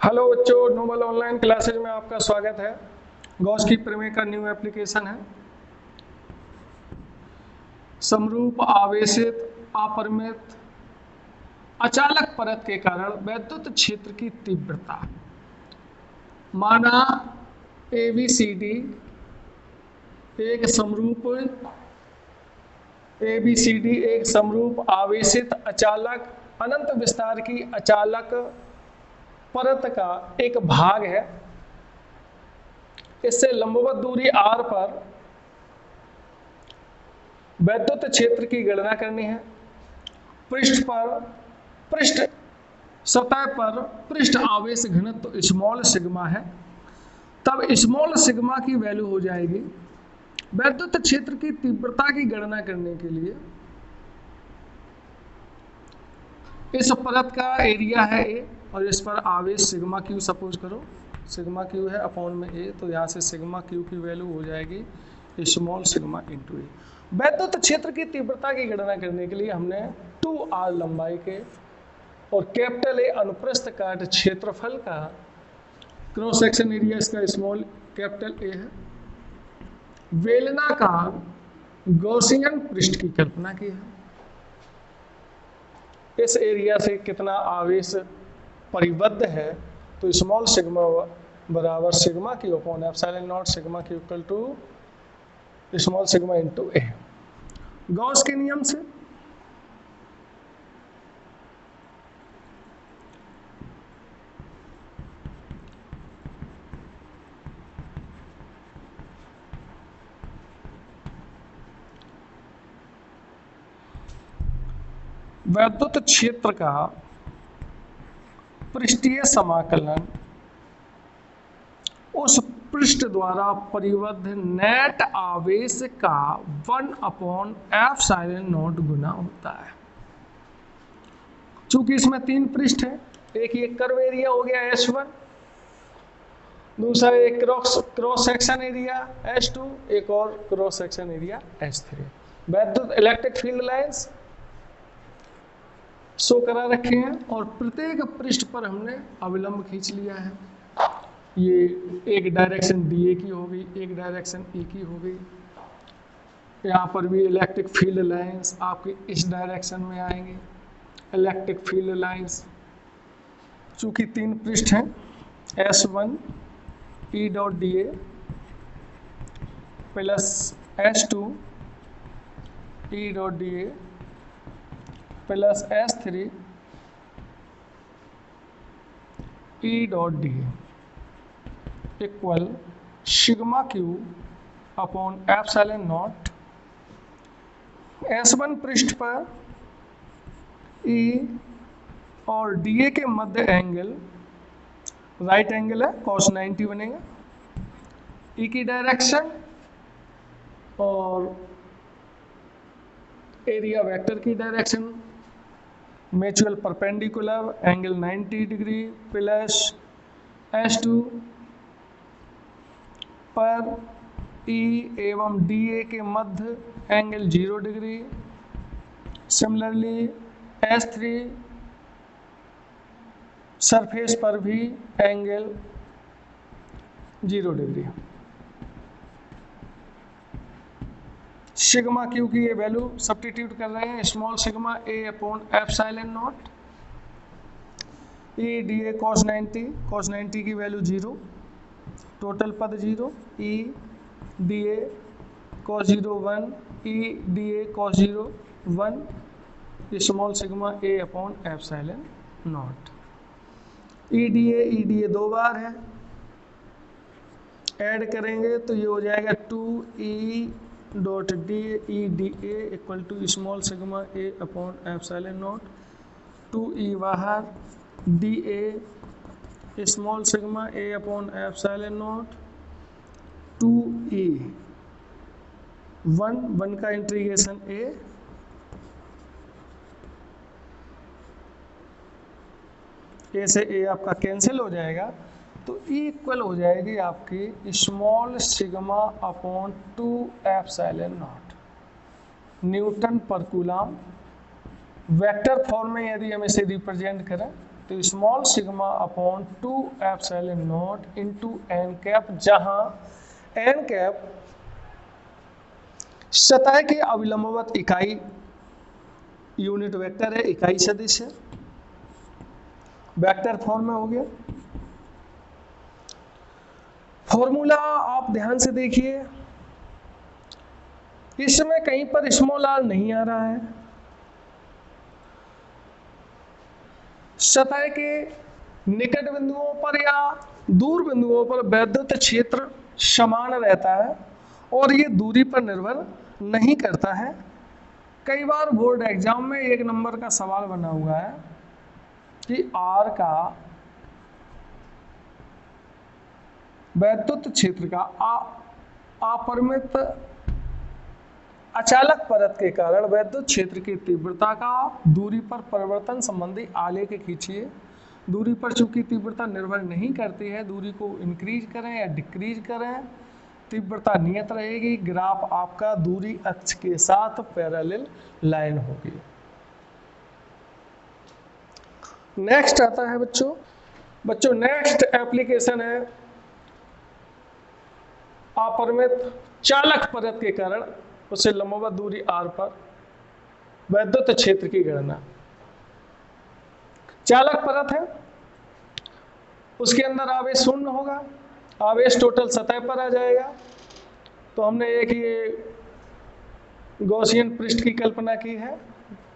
Hello बच्चों, Nobel online classes में आपका स्वागत है। गॉस की प्रमेय का न्यू एप्लीकेशन है। समरूप आवेशित अपरिमित अचालक परत के कारण वैद्युत क्षेत्र की तीव्रता माना एबीसीडी एक समरूप आवेशित अचालक अनंत विस्तार की अचालक परत का एक भाग है। इससे लंबवत दूरी r पर वैद्युत क्षेत्र की गणना करनी है। सतह पर पृष्ठ आवेश घनत्व स्मॉल सिग्मा है। तब स्मॉल सिग्मा की वैल्यू हो जाएगी। वैद्युत क्षेत्र की तीव्रता की गणना करने के लिए इस परत का एरिया है ए और इस पर आवेश सिग्मा क्यू सपोज करो। सिग्मा क्यू है अपॉन में ए, तो यहाँ से सिग्मा क्यू की वैल्यू हो जाएगी स्मॉल सिग्मा इंटू ए। वैद्युत क्षेत्र की तीव्रता की गणना करने के लिए हमने 2r लंबाई के और कैपिटल ए अनुप्रस्थ काट क्षेत्रफल का क्रॉस सेक्शन एरिया इसका स्मॉल कैपिटल ए है, बेलनाकार गॉसियन पृष्ठ की कल्पना की है। इस एरिया से कितना आवेश परिबद्ध है, तो स्मॉल सिग्मा बराबर sigma Q upon epsilon naught sigma Q equal to small sigma into A. Gauss के नियम से वैद्युत क्षेत्र का पृष्ठीय समाकलन उस पृष्ठ द्वारा परिबद्ध नेट आवेश का 1/एप्सिलॉन गुना होता है। चूंकि इसमें 3 पृष्ठ है, एक ये कर्व एरिया हो गया S1, दूसरा एक क्रॉस सेक्शन एरिया S2, एक और क्रॉस सेक्शन एरिया S3। वैद्युत इलेक्ट्रिक फील्ड लाइंस शो करा रखे हैं और प्रत्येक पृष्ठ पर हमने अविलंब खींच लिया है। ये एक डायरेक्शन DA की हो गई, एक डायरेक्शन E की हो गई। यहाँ पर भी इलेक्ट्रिक फील्ड लाइंस आपके इस डायरेक्शन में आएंगे। इलेक्ट्रिक फील्ड लाइंस चूंकि 3 पृष्ठ हैं S1 E dot DA plus S2 E dot DA plus S3 E dot DA equal sigma Q upon epsilon not. S1 पृष्ठ पर E और DA के मध्य एंगल राइट एंगल है, cos 90 बनेगा। E की डायरेक्शन और एरिया वेक्टर की direction mutual perpendicular angle 90 degree plus S2 पर E एवं DA के मध्य angle 0 degree. Similarly S3 surface पर भी एंगल 0 डिग्री। सिग्मा क्यू की ये वैल्यू सब्स्टिट्यूट कर रहे हैं, small sigma A upon epsilon naught. E DA cos 90 की वैल्यू 0, टोटल पद 0, E DA cos 0 1, E DA cos 0 1, small sigma A upon epsilon naught. E DA 2 बार है, add करेंगे तो ये हो जाएगा 2E dot E DA equal to small sigma A upon epsilon naught. 2E बाहर, DA small sigma A upon epsilon naught. 2E 1 का integration A से A आपका कैंसिल हो जाएगा, तो E इक्वल हो जाएगी आपकी small sigma upon 2 epsilon naught newton per coulomb. Vector form में यदि हम इसे रिप्रेजेंट करें तो small sigma upon 2 epsilon naught into N cap, जहां एन कैप सतह के अविलंबवत इकाई यूनिट वेक्टर है, इकाई सदिश है, वेक्टर फॉर्म में हो गया। फॉर्मूला आप ध्यान से देखिए, इसमें कहीं पर स्मॉल आर नहीं आ रहा है। सतह के निकट बिंदुओं पर या दूर बिंदुओं पर वैद्युत क्षेत्र समान रहता है और ये दूरी पर निर्भर नहीं करता है। कई बार बोर्ड एग्जाम में 1 नंबर का सवाल बना हुआ है कि आर का वैद्युत क्षेत्र का अपरिमित अचालक परत के कारण वैद्युत क्षेत्र की तीव्रता का दूरी पर परिवर्तन संबंधी आलेख खींचिए। दूरी पर चूंकि तीव्रता निर्भर नहीं करती है, दूरी को इंक्रीज करें या डिक्रीज करें, तीव्रता नियत रहेगी। ग्राफ आपका दूरी अक्ष के साथ पैरेलल लाइन होगी। नेक्स्ट आता है बच्चों नेक्स्ट एप्लीकेशन है अपरिमित चालक परत के कारण उससे लंबवत दूरी r पर वैद्युत क्षेत्र की गणना। चालक परत है, उसके अंदर आवेश शून्य होगा, आवेश टोटल सतह पर आ जाएगा। तो हमने एक ये गॉसियन पृष्ठ की कल्पना की है।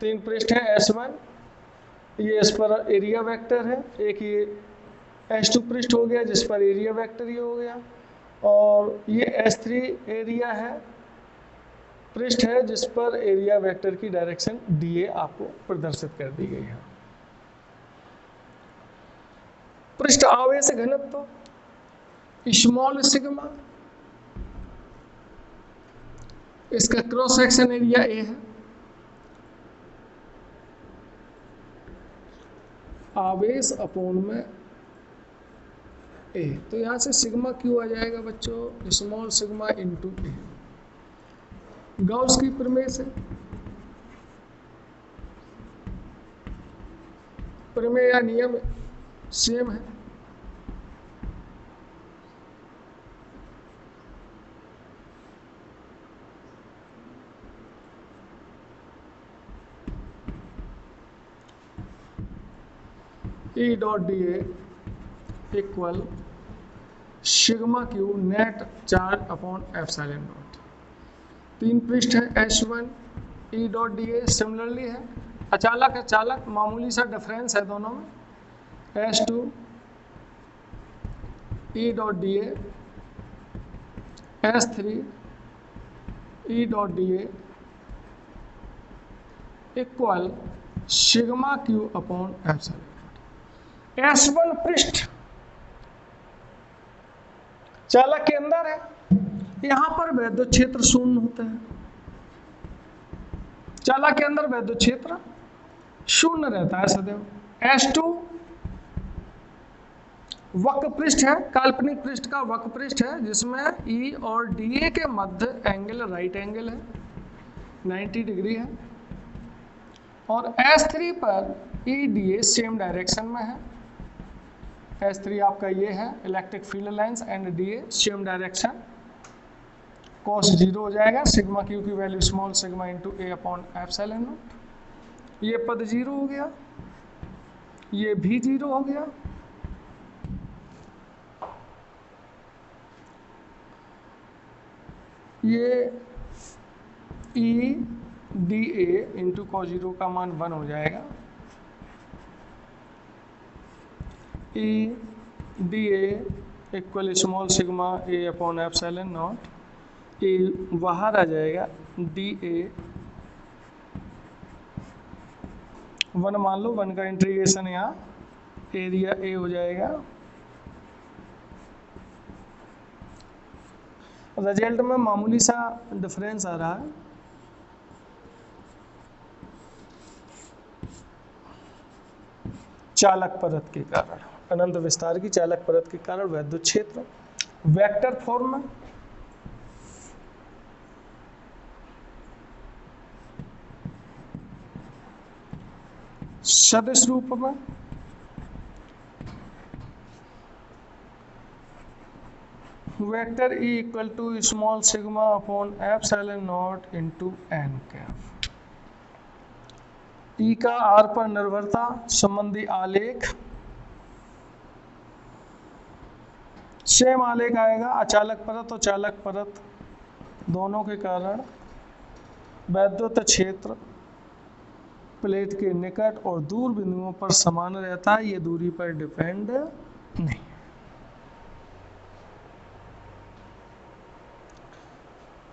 3 पृष्ठ है S1, ये इस पर एरिया वेक्टर है। एक ये S2 पृष्ठ हो गया जिस पर एरिया वेक्टर ये हो गया, और ये S3 एरिया है, पृष्ठ है जिस पर एरिया वेक्टर की डायरेक्शन dA आपको प्रदर्शित कर दी गई है। पृष्ठ आवेश घनत्व स्मॉल सिग्मा, इसका क्रॉस सेक्शन एरिया A है। आवेश अपोन में A, तो यहां से सिग्मा क्यू आ जाएगा बच्चों, small sigma into A। Gauss की प्रमेय से प्रमेय या नियम सेम है। E dot dA equal sigma Q net charge upon epsilon not. 3 पृष्ठ है S1, E dot dA similarly है, अचालक है, चालक मामूली सा डिफरेंस है दोनों में। S2 E dot dA, S3 E dot dA equal sigma Q upon epsilon. S1 पृष्ठ चालक के अंदर है, यहां पर वैद्युत क्षेत्र शून्य होता है। चालक के अंदर वैद्युत क्षेत्र शून्य रहता है सदैव। S2 वक्र पृष्ठ है, काल्पनिक पृष्ठ का वक्र पृष्ठ है जिसमें E और dA के मध्य एंगल राइट एंगल है, 90 डिग्री है। और S3 पर E dA सेम डायरेक्शन में है। S3 आपका ये है electric field lines and dA same direction, cos 0 हो जाएगा। सिग्मा क्यू की value small sigma into A upon epsilon not. ये पद 0 हो गया, ये भी 0 हो गया। ये E dA इंटू cos 0 का मान 1 हो जाएगा। E dA equal small sigma A upon epsilon not. A बाहर आ जाएगा, dA 1 मान लो, 1 का इंटीग्रेशन यहाँ एरिया A हो जाएगा। रिजल्ट में मामूली सा डिफरेंस आ रहा है। चालक परत के कारण, अनंत विस्तार की चालक परत के कारण वैद्युत क्षेत्र वेक्टर फॉर्म में। सदिश रूप में vector E equal to small sigma upon epsilon not into N cap. E का आर पर निर्भरता संबंधी आलेख, सेम आलेख आएगा, अचालक परत और चालक परत दोनों के कारण वैद्युत क्षेत्र प्लेट के निकट और दूर बिंदुओं पर समान रहता है, ये दूरी पर डिपेंड नहीं।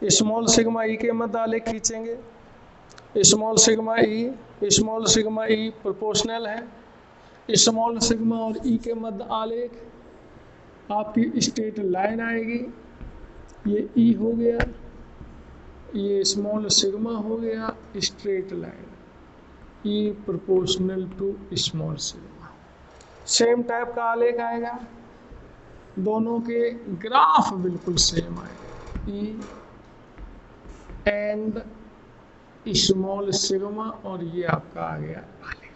स्मॉल सिग्मा ई के मध्य आलेख खींचेंगे। स्मॉल सिग्मा ई प्रोपोर्शनल है। स्मॉल सिग्मा और ई के मध्य आलेख आपकी स्ट्रेट लाइन आएगी, ये ई हो गया, ये स्मॉल सिग्मा हो गया, straight line, E proportional to small sigma. Same type का आलेख आएगा, दोनों के ग्राफ बिल्कुल सेम आएगा, ई एंड स्मॉल सिग्मा, और ये आपका आ गया आलेख।